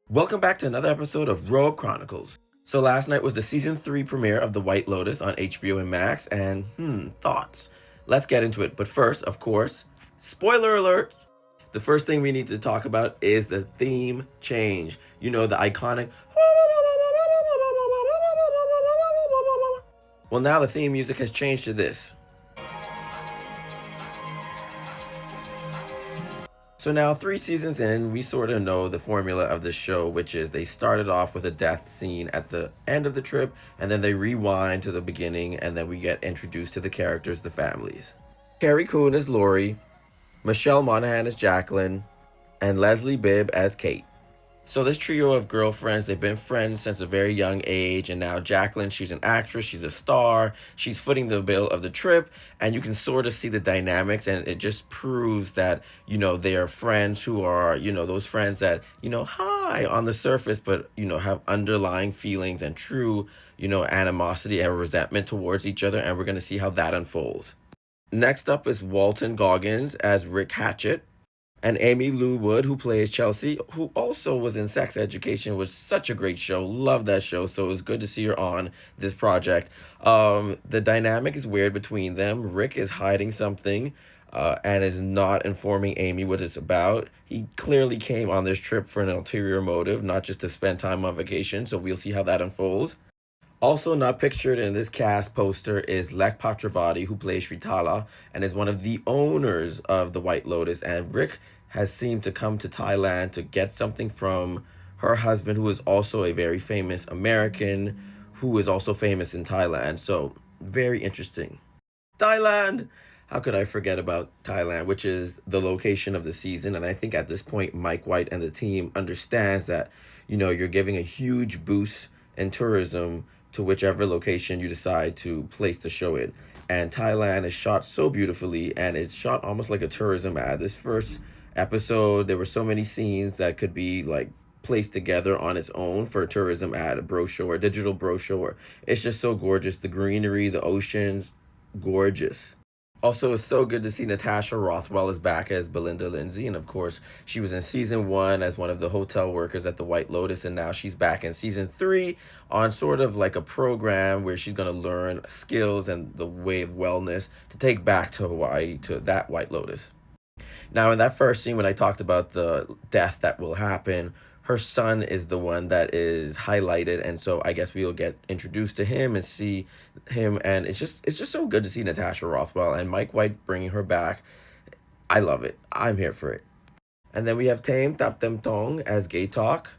Welcome back to another episode of Robe Chronicles. So last night was the season 3 premiere of The White Lotus on HBO and Max, and thoughts. Let's get into it. But first, of course, spoiler alert. The first thing we need to talk about is the theme change. You know, the iconic. Well, now the theme music has changed to this. So now 3 seasons in, we sort of know the formula of the show, which is they started off with a death scene at the end of the trip, and then they rewind to the beginning, and then we get introduced to the characters, the families. Carrie Coon as Lori, Michelle Monaghan as Jacqueline, and Leslie Bibb as Kate. So this trio of girlfriends, they've been friends since a very young age, and now Jacqueline, she's an actress, she's a star, she's footing the bill of the trip, and you can sort of see the dynamics, and it just proves that, they are friends who are, those friends that, hi on the surface, but, have underlying feelings and true, animosity and resentment towards each other, and we're going to see how that unfolds. Next up is Walton Goggins as Rick Hatchett, and Amy Lou Wood, who plays Chelsea, who also was in Sex Education, was such a great show. Love that show. So it was good to see her on this project. The dynamic is weird between them. Rick is hiding something and is not informing Amy what it's about. He clearly came on this trip for an ulterior motive, not just to spend time on vacation. So we'll see how that unfolds. Also not pictured in this cast poster is Lek Patravati, who plays Shritala and is one of the owners of the White Lotus. And Rick has seemed to come to Thailand to get something from her husband, who is also a very famous American, who is also famous in Thailand. So very interesting. Thailand! How could I forget about Thailand, which is the location of the season? And I think at this point, Mike White and the team understands that, you're giving a huge boost in tourism to whichever location you decide to place the show in. And Thailand is shot so beautifully, and it's shot almost like a tourism ad. This first episode, there were so many scenes that could be like placed together on its own for a tourism ad, a brochure, a digital brochure. It's just so gorgeous. The greenery, the oceans, gorgeous. Also, it's so good to see Natasha Rothwell is back as Belinda Lindsay. And of course, she was in season 1 as one of the hotel workers at the White Lotus. And now she's back in season 3 on sort of like a program where she's going to learn skills and the way of wellness to take back to Hawaii, to that White Lotus. Now, in that first scene, when I talked about the death that will happen, her son is the one that is highlighted, and so I guess we'll get introduced to him and see him, and it's just so good to see Natasha Rothwell and Mike White bringing her back. I love it. I'm here for it. And then we have Tame Tap Tem Tong as Gay Talk.